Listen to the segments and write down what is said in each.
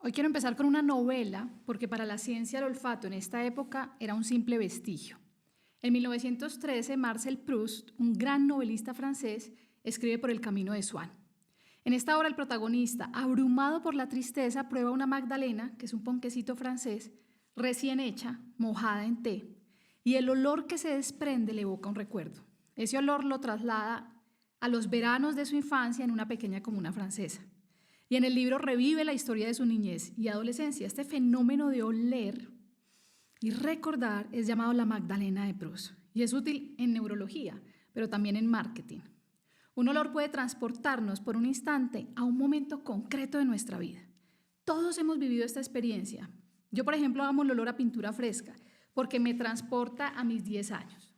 Hoy quiero empezar con una novela porque para la ciencia el olfato en esta época era un simple vestigio. En 1913, Marcel Proust, un gran novelista francés, escribe Por el camino de Swan. En esta obra el protagonista, abrumado por la tristeza, prueba una magdalena, que es un ponquecito francés, recién hecha, mojada en té, y el olor que se desprende le evoca un recuerdo. Ese olor lo traslada a los veranos de su infancia en una pequeña comuna francesa. Y en el libro revive la historia de su niñez y adolescencia. Este fenómeno de oler y recordar es llamado la Magdalena de Proust y es útil en neurología, pero también en marketing. Un olor puede transportarnos por un instante a un momento concreto de nuestra vida. Todos hemos vivido esta experiencia. Yo, por ejemplo, amo el olor a pintura fresca porque me transporta a mis 10 años.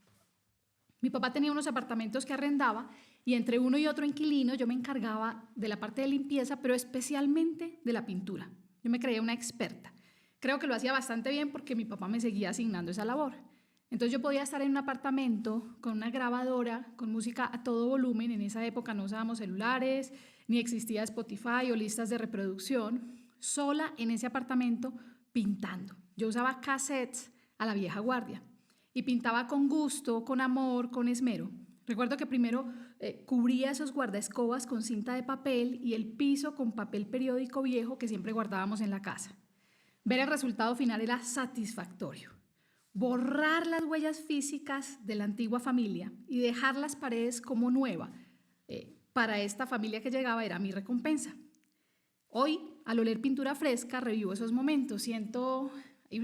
Mi papá tenía unos apartamentos que arrendaba y entre uno y otro inquilino yo me encargaba de la parte de limpieza, pero especialmente de la pintura. Yo me creía una experta. Creo que lo hacía bastante bien porque mi papá me seguía asignando esa labor. Entonces yo podía estar en un apartamento con una grabadora, con música a todo volumen. En esa época no usábamos celulares, ni existía Spotify o listas de reproducción. Sola en ese apartamento pintando. Yo usaba cassettes a la vieja guardia y pintaba con gusto, con amor, con esmero. Recuerdo que primero cubría esos guardaescobas con cinta de papel y el piso con papel periódico viejo que siempre guardábamos en la casa. Ver el resultado final era satisfactorio. Borrar las huellas físicas de la antigua familia y dejar las paredes como nueva para esta familia que llegaba era mi recompensa. Hoy, al oler pintura fresca, revivo esos momentos. Siento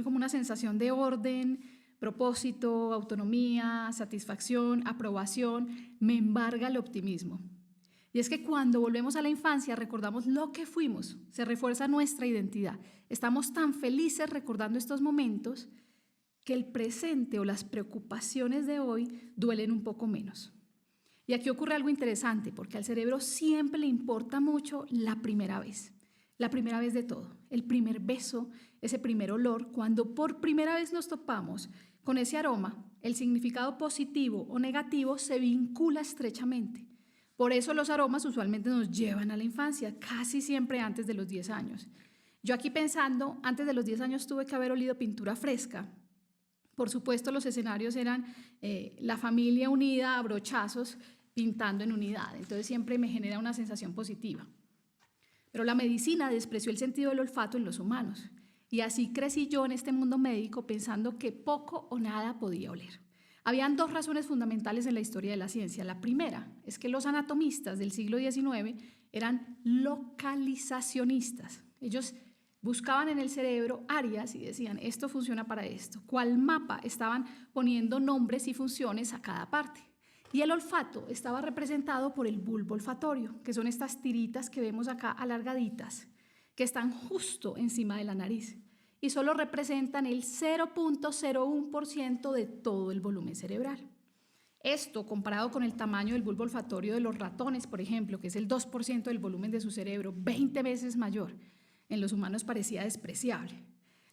como una sensación de orden, propósito, autonomía, satisfacción, aprobación, me embarga el optimismo. Y es que cuando volvemos a la infancia recordamos lo que fuimos, se refuerza nuestra identidad. Estamos tan felices recordando estos momentos que el presente o las preocupaciones de hoy duelen un poco menos. Y aquí ocurre algo interesante, porque al cerebro siempre le importa mucho la primera vez de todo, el primer beso, ese primer olor. Cuando por primera vez nos topamos con ese aroma, el significado positivo o negativo se vincula estrechamente. Por eso los aromas usualmente nos llevan a la infancia, casi siempre antes de los 10 años. Yo aquí pensando, antes de los 10 años tuve que haber olido pintura fresca. Por supuesto, los escenarios eran la familia unida a brochazos pintando en unidad. Entonces siempre me genera una sensación positiva. Pero la medicina despreció el sentido del olfato en los humanos. Y así crecí yo en este mundo médico pensando que poco o nada podía oler. Habían dos razones fundamentales en la historia de la ciencia. La primera es que los anatomistas del siglo XIX eran localizacionistas. Ellos buscaban en el cerebro áreas y decían, esto funciona para esto. ¿Cuál mapa? Estaban poniendo nombres y funciones a cada parte. Y el olfato estaba representado por el bulbo olfatorio, que son estas tiritas que vemos acá alargaditas, que están justo encima de la nariz y solo representan el 0.01% de todo el volumen cerebral. Esto, comparado con el tamaño del bulbo olfatorio de los ratones, por ejemplo, que es el 2% del volumen de su cerebro, 20 veces mayor, en los humanos parecía despreciable.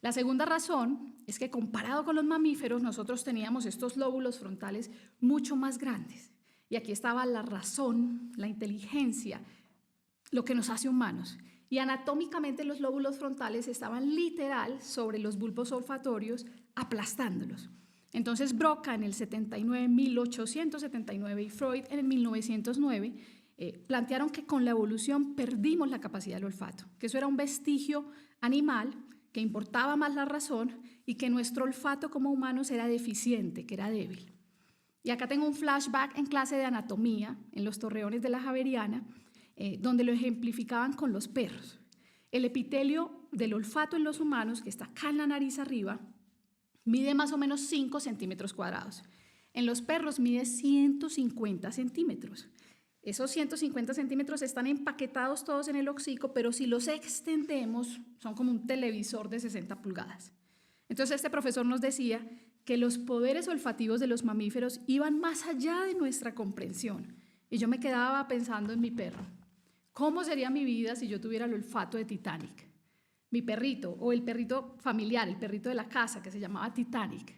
La segunda razón es que comparado con los mamíferos, nosotros teníamos estos lóbulos frontales mucho más grandes. Y aquí estaba la razón, la inteligencia, lo que nos hace humanos. Y anatómicamente los lóbulos frontales estaban literal sobre los bulbos olfatorios, aplastándolos. Entonces Broca en el 1879 y Freud en el 1909 plantearon que con la evolución perdimos la capacidad del olfato, que eso era un vestigio animal, que importaba más la razón y que nuestro olfato como humanos era deficiente, que era débil. Y acá tengo un flashback en clase de anatomía, en los torreones de la Javeriana, donde lo ejemplificaban con los perros. El epitelio del olfato en los humanos, que está acá en la nariz arriba, mide más o menos 5 centímetros cuadrados. En los perros mide 150 centímetros. Esos 150 centímetros están empaquetados todos en el hocico, pero si los extendemos, son como un televisor de 60 pulgadas. Entonces este profesor nos decía que los poderes olfativos de los mamíferos iban más allá de nuestra comprensión. Y yo me quedaba pensando en mi perro. ¿Cómo sería mi vida si yo tuviera el olfato de Titanic? Mi perrito, o el perrito familiar, el perrito de la casa, que se llamaba Titanic.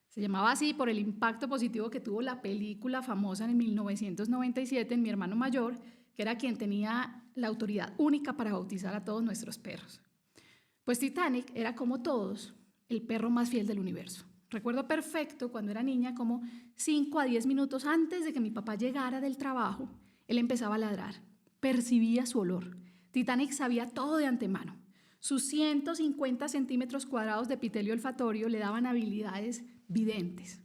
Se llamaba así por el impacto positivo que tuvo la película famosa en 1997 en mi hermano mayor, que era quien tenía la autoridad única para bautizar a todos nuestros perros. Pues Titanic era, como todos, el perro más fiel del universo. Recuerdo perfecto cuando era niña, como 5 a 10 minutos antes de que mi papá llegara del trabajo, él empezaba a ladrar. Percibía su olor. Titanic sabía todo de antemano. Sus 150 centímetros cuadrados de epitelio olfatorio le daban habilidades videntes.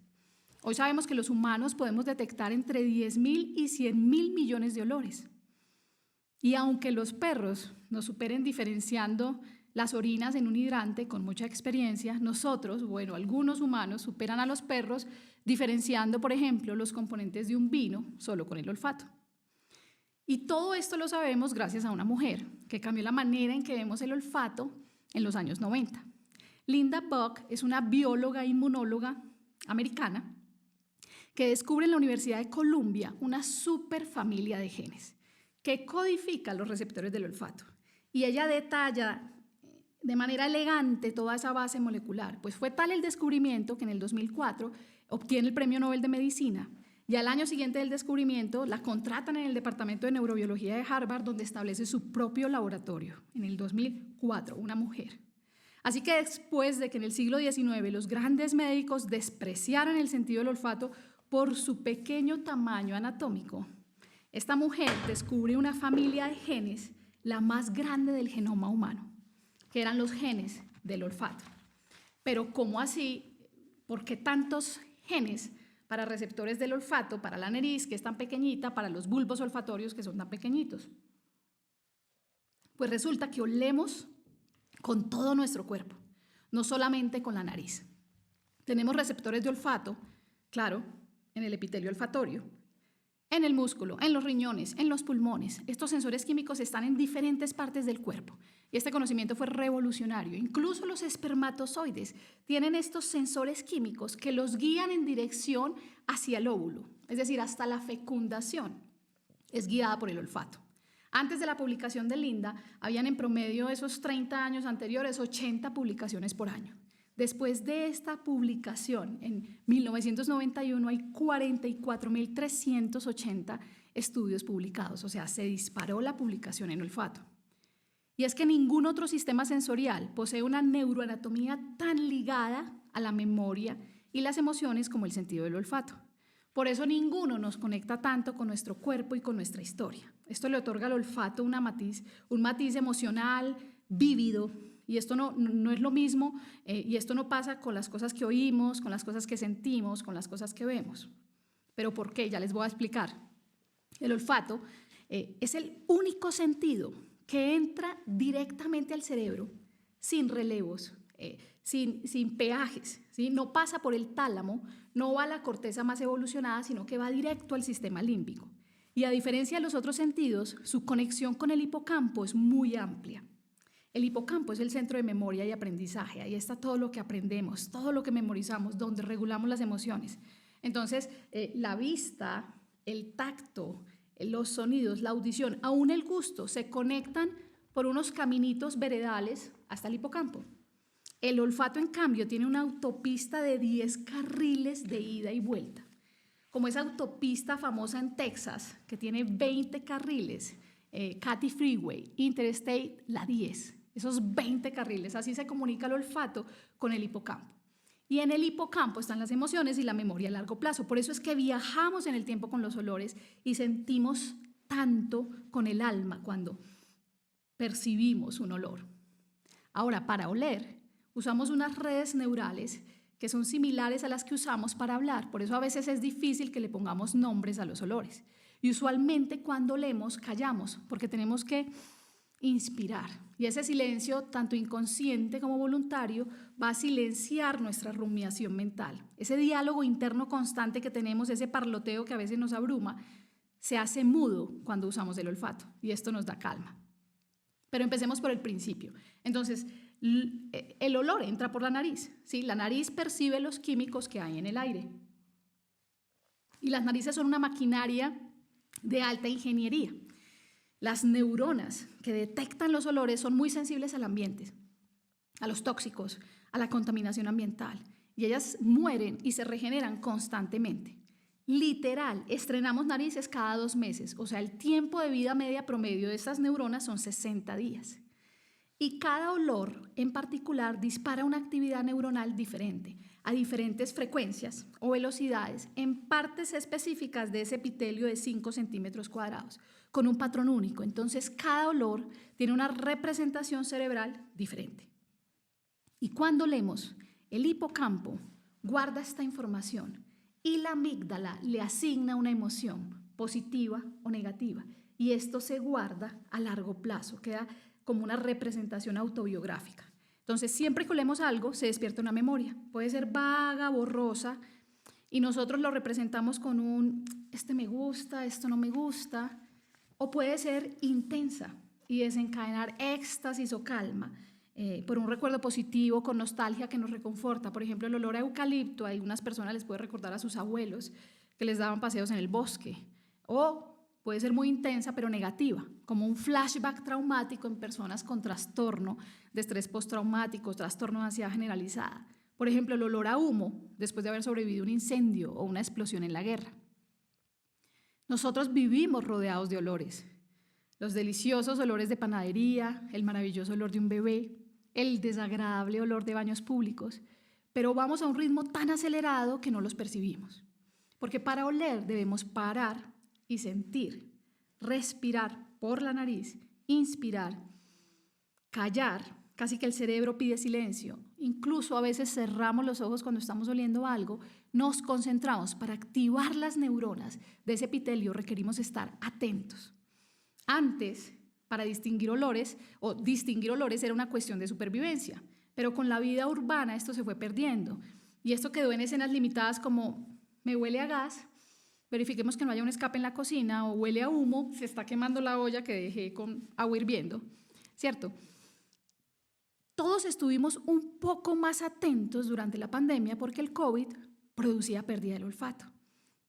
Hoy sabemos que los humanos podemos detectar entre 10.000 y 100.000 millones de olores. Y aunque los perros nos superen diferenciando las orinas en un hidrante con mucha experiencia, nosotros, bueno, algunos humanos superan a los perros diferenciando, por ejemplo, los componentes de un vino solo con el olfato. Y todo esto lo sabemos gracias a una mujer que cambió la manera en que vemos el olfato en los años 90. Linda Buck es una bióloga inmunóloga americana que descubre en la Universidad de Columbia una superfamilia de genes que codifica los receptores del olfato. Y ella detalla de manera elegante toda esa base molecular. Pues fue tal el descubrimiento que en el 2004 obtiene el Premio Nobel de Medicina. Y al año siguiente del descubrimiento la contratan en el Departamento de Neurobiología de Harvard, donde establece su propio laboratorio, en el 2004, una mujer. Así que después de que en el siglo XIX los grandes médicos despreciaran el sentido del olfato por su pequeño tamaño anatómico, esta mujer descubre una familia de genes, la más grande del genoma humano, que eran los genes del olfato. Pero ¿cómo así? ¿Por qué tantos genes para receptores del olfato, para la nariz, que es tan pequeñita, para los bulbos olfatorios, que son tan pequeñitos? Pues resulta que olemos con todo nuestro cuerpo, no solamente con la nariz. Tenemos receptores de olfato, claro, en el epitelio olfatorio, en el músculo, en los riñones, en los pulmones. Estos sensores químicos están en diferentes partes del cuerpo. Y este conocimiento fue revolucionario. Incluso los espermatozoides tienen estos sensores químicos que los guían en dirección hacia el óvulo, es decir, hasta la fecundación es guiada por el olfato. Antes de la publicación de Linda, habían en promedio esos 30 años anteriores 80 publicaciones por año. Después de esta publicación, en 1991, hay 44.380 estudios publicados, o sea, se disparó la publicación en olfato. Y es que ningún otro sistema sensorial posee una neuroanatomía tan ligada a la memoria y las emociones como el sentido del olfato. Por eso ninguno nos conecta tanto con nuestro cuerpo y con nuestra historia. Esto le otorga al olfato un matiz emocional, vívido. Y esto no es lo mismo, y esto no pasa con las cosas que oímos, con las cosas que sentimos, con las cosas que vemos. ¿Pero por qué? Ya les voy a explicar. El olfato es el único sentido que entra directamente al cerebro, sin relevos, sin peajes, ¿sí? No pasa por el tálamo, no va a la corteza más evolucionada, sino que va directo al sistema límbico. Y a diferencia de los otros sentidos, su conexión con el hipocampo es muy amplia. El hipocampo es el centro de memoria y aprendizaje. Ahí está todo lo que aprendemos, todo lo que memorizamos, donde regulamos las emociones. Entonces, la vista, el tacto, los sonidos, la audición, aún el gusto, se conectan por unos caminitos veredales hasta el hipocampo. El olfato, en cambio, tiene una autopista de 10 carriles de ida y vuelta. Como esa autopista famosa en Texas, que tiene 20 carriles, Katy Freeway, Interstate, la 10. Esos 20 carriles, así se comunica el olfato con el hipocampo. Y en el hipocampo están las emociones y la memoria a largo plazo. Por eso es que viajamos en el tiempo con los olores y sentimos tanto con el alma cuando percibimos un olor. Ahora, para oler, usamos unas redes neurales que son similares a las que usamos para hablar. Por eso a veces es difícil que le pongamos nombres a los olores. Y usualmente cuando olemos, callamos, porque tenemos que inspirar. Y ese silencio, tanto inconsciente como voluntario, va a silenciar nuestra rumiación mental. Ese diálogo interno constante que tenemos, ese parloteo que a veces nos abruma, se hace mudo cuando usamos el olfato y esto nos da calma. Pero empecemos por el principio. Entonces, el olor entra por la nariz, ¿sí? La nariz percibe los químicos que hay en el aire. Y las narices son una maquinaria de alta ingeniería. Las neuronas que detectan los olores son muy sensibles al ambiente, a los tóxicos, a la contaminación ambiental, y ellas mueren y se regeneran constantemente. Literal, estrenamos narices cada 2 meses, o sea, el tiempo de vida media promedio de estas neuronas son 60 días. Y cada olor en particular dispara una actividad neuronal diferente, a diferentes frecuencias o velocidades en partes específicas de ese epitelio de 5 centímetros cuadrados, con un patrón único. Entonces, cada olor tiene una representación cerebral diferente. Y cuando olemos, el hipocampo guarda esta información y la amígdala le asigna una emoción positiva o negativa. Y esto se guarda a largo plazo, queda como una representación autobiográfica. Entonces, siempre que olemos algo, se despierta una memoria. Puede ser vaga, borrosa, y nosotros lo representamos con un, este me gusta, esto no me gusta, o puede ser intensa y desencadenar éxtasis o calma por un recuerdo positivo, con nostalgia que nos reconforta. Por ejemplo, el olor a eucalipto, a algunas personas les puede recordar a sus abuelos que les daban paseos en el bosque, o puede ser muy intensa pero negativa, como un flashback traumático en personas con trastorno de estrés postraumático, trastorno de ansiedad generalizada. Por ejemplo, el olor a humo después de haber sobrevivido a un incendio o una explosión en la guerra. Nosotros vivimos rodeados de olores. Los deliciosos olores de panadería, el maravilloso olor de un bebé, el desagradable olor de baños públicos, pero vamos a un ritmo tan acelerado que no los percibimos. Porque para oler debemos parar y sentir, respirar por la nariz, inspirar, callar, casi que el cerebro pide silencio, incluso a veces cerramos los ojos cuando estamos oliendo algo, nos concentramos. Para activar las neuronas de ese epitelio requerimos estar atentos. Antes, para distinguir olores era una cuestión de supervivencia, pero con la vida urbana esto se fue perdiendo y esto quedó en escenas limitadas como me huele a gas, verifiquemos que no haya un escape en la cocina, o huele a humo, se está quemando la olla que dejé con agua hirviendo, ¿cierto? Todos estuvimos un poco más atentos durante la pandemia porque el COVID producía pérdida del olfato.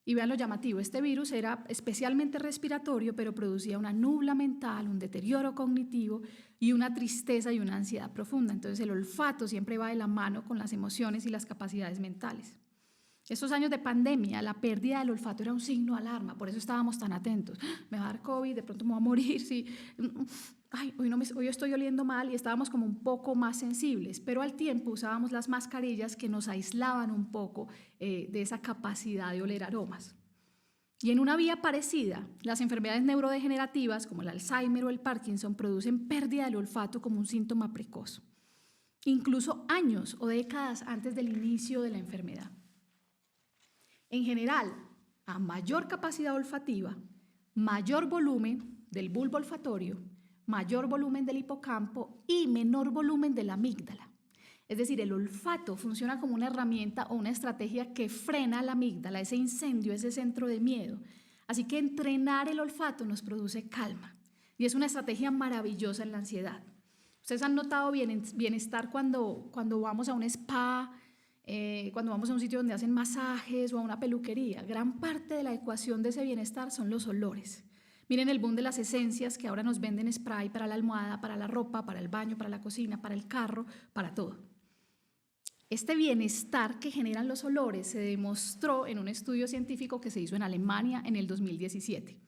Y vean lo llamativo, este virus era especialmente respiratorio, pero producía una nubla mental, un deterioro cognitivo y una tristeza y una ansiedad profunda. Entonces el olfato siempre va de la mano con las emociones y las capacidades mentales. Estos años de pandemia, la pérdida del olfato era un signo de alarma, por eso estábamos tan atentos. Me va a dar COVID, de pronto me voy a morir, sí. Ay, hoy estoy oliendo mal, y estábamos como un poco más sensibles, pero al tiempo usábamos las mascarillas que nos aislaban un poco de esa capacidad de oler aromas. Y en una vía parecida, las enfermedades neurodegenerativas como el Alzheimer o el Parkinson producen pérdida del olfato como un síntoma precoz, incluso años o décadas antes del inicio de la enfermedad. En general, a mayor capacidad olfativa, mayor volumen del bulbo olfatorio, mayor volumen del hipocampo y menor volumen de la amígdala. Es decir, el olfato funciona como una herramienta o una estrategia que frena la amígdala, ese incendio, ese centro de miedo. Así que entrenar el olfato nos produce calma y es una estrategia maravillosa en la ansiedad. Ustedes han notado bienestar cuando vamos a un spa, cuando vamos a un sitio donde hacen masajes o a una peluquería. Gran parte de la ecuación de ese bienestar son los olores. Miren el boom de las esencias que ahora nos venden spray para la almohada, para la ropa, para el baño, para la cocina, para el carro, para todo. Este bienestar que generan los olores se demostró en un estudio científico que se hizo en Alemania en el 2017.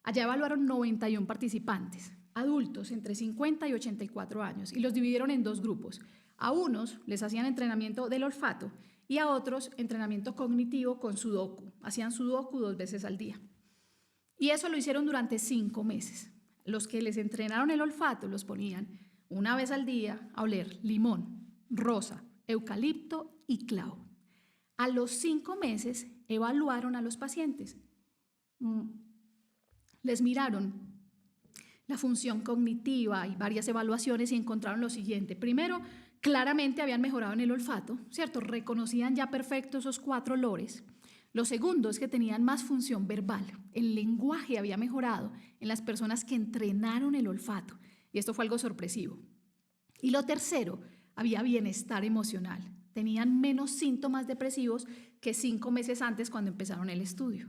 Allá evaluaron 91 participantes, adultos entre 50 y 84 años, y los dividieron en dos grupos. A unos les hacían entrenamiento del olfato y a otros entrenamiento cognitivo con sudoku. Hacían sudoku 2 veces al día. Y eso lo hicieron durante 5 meses. Los que les entrenaron el olfato los ponían una vez al día a oler limón, rosa, eucalipto y clavo. A los 5 meses evaluaron a los pacientes. Les miraron la función cognitiva y varias evaluaciones y encontraron lo siguiente. Primero, claramente habían mejorado en el olfato, ¿cierto? Reconocían ya perfecto esos 4 olores. Lo segundo es que tenían más función verbal. El lenguaje había mejorado en las personas que entrenaron el olfato, y esto fue algo sorpresivo. Y lo tercero, había bienestar emocional. Tenían menos síntomas depresivos que 5 meses antes cuando empezaron el estudio.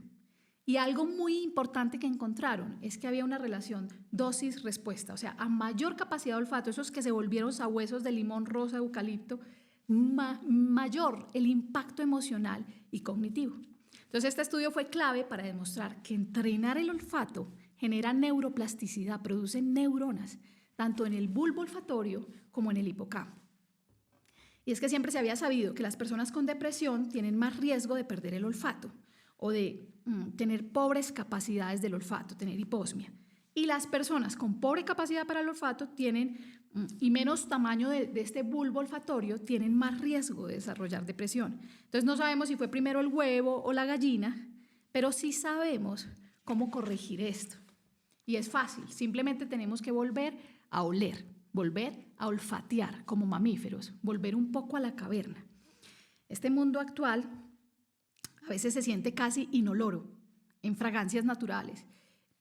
Y algo muy importante que encontraron es que había una relación dosis-respuesta, o sea, a mayor capacidad de olfato, esos que se volvieron sabuesos de limón, rosa, eucalipto, mayor el impacto emocional y cognitivo. Entonces, este estudio fue clave para demostrar que entrenar el olfato genera neuroplasticidad, produce neuronas, tanto en el bulbo olfatorio como en el hipocampo. Y es que siempre se había sabido que las personas con depresión tienen más riesgo de perder el olfato o de tener pobres capacidades del olfato, tener hiposmia. Y las personas con pobre capacidad para el olfato tienen, y menos tamaño de este bulbo olfatorio, tienen más riesgo de desarrollar depresión. Entonces no sabemos si fue primero el huevo o la gallina, pero sí sabemos cómo corregir esto. Y es fácil, simplemente tenemos que volver a oler, volver a olfatear como mamíferos, volver un poco a la caverna. Este mundo actual a veces se siente casi inoloro, en fragancias naturales,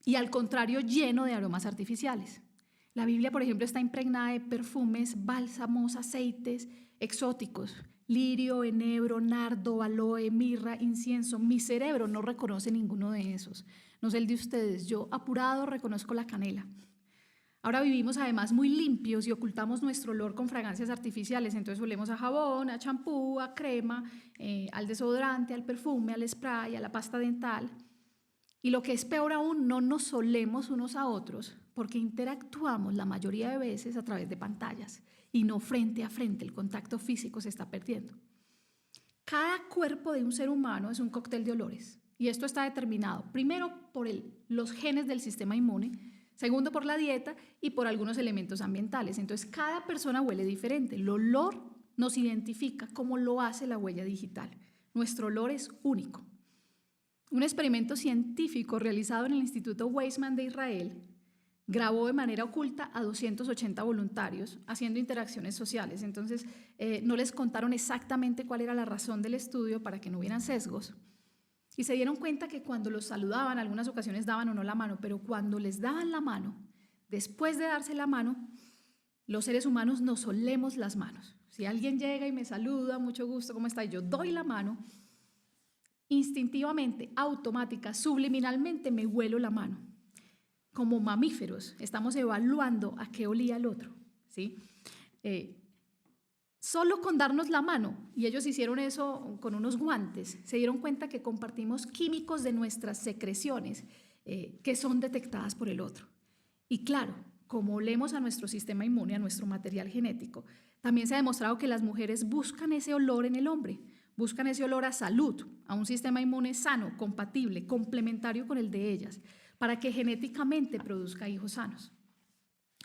y al contrario lleno de aromas artificiales. La Biblia, por ejemplo, está impregnada de perfumes, bálsamos, aceites exóticos, lirio, enebro, nardo, aloe, mirra, incienso. Mi cerebro no reconoce ninguno de esos. No sé el de ustedes, yo apurado reconozco la canela. Ahora vivimos además muy limpios y ocultamos nuestro olor con fragancias artificiales, entonces olemos a jabón, a champú, a crema, al desodorante, al perfume, al spray, a la pasta dental. Y lo que es peor aún, no nos olemos unos a otros porque interactuamos la mayoría de veces a través de pantallas y no frente a frente. El contacto físico se está perdiendo. Cada cuerpo de un ser humano es un cóctel de olores y esto está determinado primero por los genes del sistema inmune, segundo por la dieta y por algunos elementos ambientales. Entonces cada persona huele diferente. El olor nos identifica como lo hace la huella digital. Nuestro olor es único. Un experimento científico realizado en el Instituto Weizmann de Israel grabó de manera oculta a 280 voluntarios haciendo interacciones sociales. Entonces, no les contaron exactamente cuál era la razón del estudio para que no hubieran sesgos. Y se dieron cuenta que cuando los saludaban, algunas ocasiones daban o no la mano, pero cuando les daban la mano, después de darse la mano, los seres humanos nos olemos las manos. Si alguien llega y me saluda, mucho gusto, ¿cómo está? Y yo doy la mano, instintivamente, automática, subliminalmente me huelo la mano. Como mamíferos estamos evaluando a qué olía el otro, ¿sí? Solo con darnos la mano, y ellos hicieron eso con unos guantes, se dieron cuenta que compartimos químicos de nuestras secreciones que son detectadas por el otro. Y claro, como olemos a nuestro sistema inmune, a nuestro material genético, también se ha demostrado que las mujeres buscan ese olor en el hombre. Buscan ese olor a salud, a un sistema inmune sano, compatible, complementario con el de ellas, para que genéticamente produzca hijos sanos.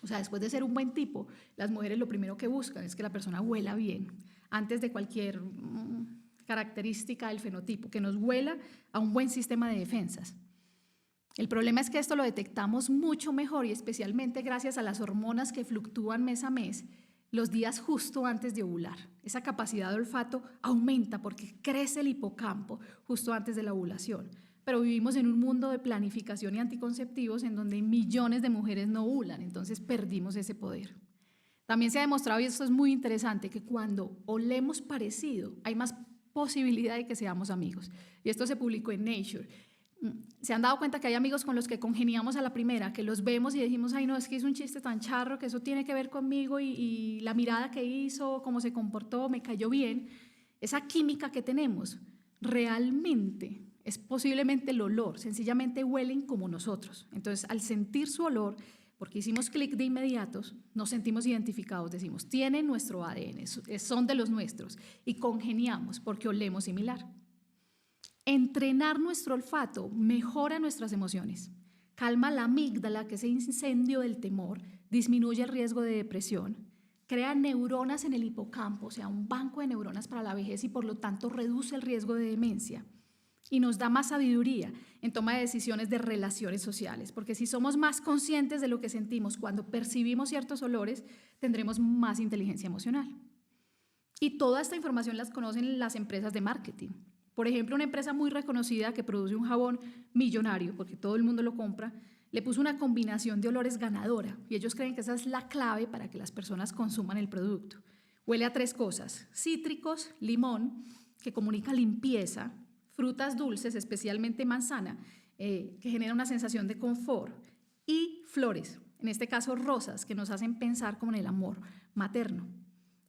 O sea, después de ser un buen tipo, las mujeres lo primero que buscan es que la persona huela bien, antes de cualquier característica del fenotipo, que nos huela a un buen sistema de defensas. El problema es que esto lo detectamos mucho mejor y especialmente gracias a las hormonas que fluctúan mes a mes, los días justo antes de ovular. Esa capacidad de olfato aumenta porque crece el hipocampo justo antes de la ovulación. Pero vivimos en un mundo de planificación y anticonceptivos en donde millones de mujeres no ovulan, entonces perdimos ese poder. También se ha demostrado, y esto es muy interesante, que cuando olemos parecido hay más posibilidad de que seamos amigos. Y esto se publicó en Nature. Se han dado cuenta que hay amigos con los que congeniamos a la primera, que los vemos y decimos, ay no, es que hizo un chiste tan charro, que eso tiene que ver conmigo y la mirada que hizo, cómo se comportó, me cayó bien. Esa química que tenemos realmente es posiblemente el olor, sencillamente huelen como nosotros. Entonces, al sentir su olor, porque hicimos clic de inmediato, nos sentimos identificados, decimos, tienen nuestro ADN, son de los nuestros y congeniamos porque olemos similar. Entrenar nuestro olfato mejora nuestras emociones, calma la amígdala, que es ese incendio del temor, disminuye el riesgo de depresión, crea neuronas en el hipocampo, o sea, un banco de neuronas para la vejez y por lo tanto reduce el riesgo de demencia y nos da más sabiduría en toma de decisiones de relaciones sociales, porque si somos más conscientes de lo que sentimos cuando percibimos ciertos olores, tendremos más inteligencia emocional. Y toda esta información las conocen las empresas de marketing. Por ejemplo, una empresa muy reconocida que produce un jabón millonario, porque todo el mundo lo compra, le puso una combinación de olores ganadora y ellos creen que esa es la clave para que las personas consuman el producto. Huele a 3 cosas: cítricos, limón, que comunica limpieza, frutas dulces, especialmente manzana, que genera una sensación de confort, y flores, en este caso rosas, que nos hacen pensar como en el amor materno.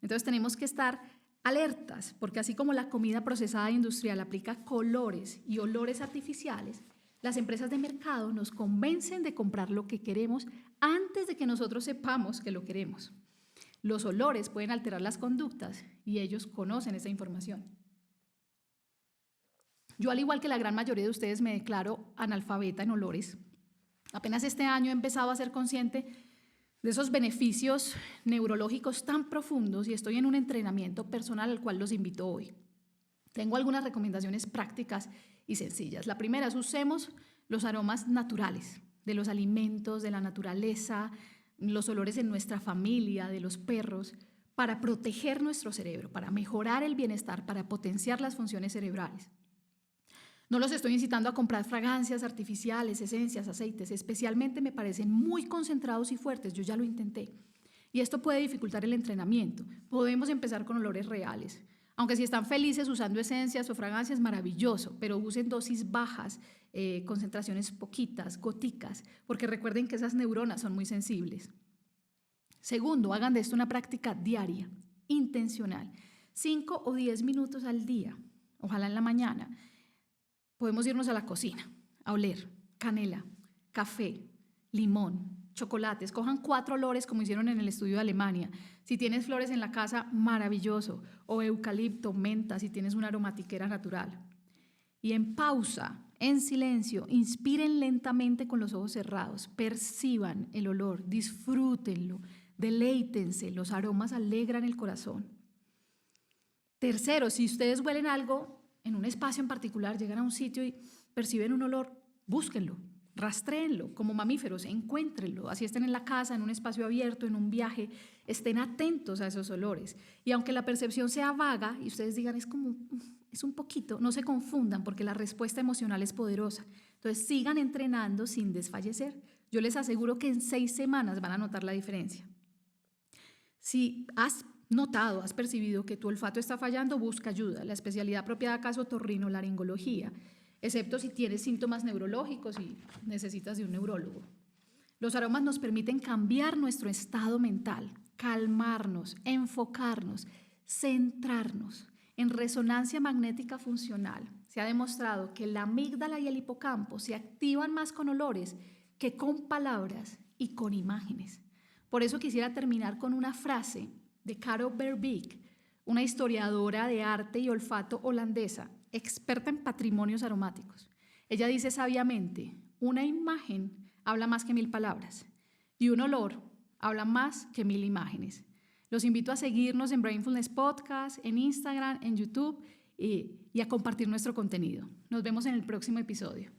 Entonces tenemos que estar alertas, porque así como la comida procesada e industrial aplica colores y olores artificiales, Las empresas de mercado nos convencen de comprar lo que queremos antes de que nosotros sepamos que lo queremos. Los olores pueden alterar las conductas y ellos conocen esa información. Yo, al igual que la gran mayoría de ustedes, me declaro analfabeta en olores. Apenas este año he empezado a ser consciente de esos beneficios neurológicos tan profundos y estoy en un entrenamiento personal al cual los invito hoy. Tengo algunas recomendaciones prácticas y sencillas. La primera es: usemos los aromas naturales de los alimentos, de la naturaleza, los olores en nuestra familia, de los perros, para proteger nuestro cerebro, para mejorar el bienestar, para potenciar las funciones cerebrales. No los estoy incitando a comprar fragancias artificiales, esencias, aceites. Especialmente me parecen muy concentrados y fuertes. Yo ya lo intenté. Y esto puede dificultar el entrenamiento. Podemos empezar con olores reales. Aunque si están felices usando esencias o fragancias, maravilloso, pero usen dosis bajas, concentraciones poquitas, goticas, porque recuerden que esas neuronas son muy sensibles. Segundo, hagan de esto una práctica diaria, intencional. 5 o 10 minutos al día, ojalá en la mañana. Podemos irnos a la cocina, a oler canela, café, limón, chocolates. Cojan 4 olores como hicieron en el estudio de Alemania. Si tienes flores en la casa, maravilloso. O eucalipto, menta, si tienes una aromatiquera natural. Y en pausa, en silencio, inspiren lentamente con los ojos cerrados. Perciban el olor, disfrútenlo, deleítense. Los aromas alegran el corazón. Tercero, si ustedes huelen algo en un espacio en particular, llegan a un sitio y perciben un olor, búsquenlo, rastréenlo como mamíferos, encuéntrenlo, así estén en la casa, en un espacio abierto, en un viaje, estén atentos a esos olores. Y aunque la percepción sea vaga y ustedes digan es un poquito, no se confundan porque la respuesta emocional es poderosa. Entonces sigan entrenando sin desfallecer. Yo les aseguro que en 6 semanas van a notar la diferencia. Si has notado, has percibido que tu olfato está fallando, busca ayuda. La especialidad apropiada acá es otorrinolaringología, excepto si tienes síntomas neurológicos y necesitas de un neurólogo. Los aromas nos permiten cambiar nuestro estado mental, calmarnos, enfocarnos, centrarnos. En resonancia magnética funcional se ha demostrado que la amígdala y el hipocampo se activan más con olores que con palabras y con imágenes. Por eso quisiera terminar con una frase de Caro Verbeek, una historiadora de arte y olfato holandesa, experta en patrimonios aromáticos. Ella dice sabiamente: una imagen habla más que 1000 palabras y un olor habla más que 1000 imágenes. Los invito a seguirnos en Brainfulness Podcast, en Instagram, en YouTube y a compartir nuestro contenido. Nos vemos en el próximo episodio.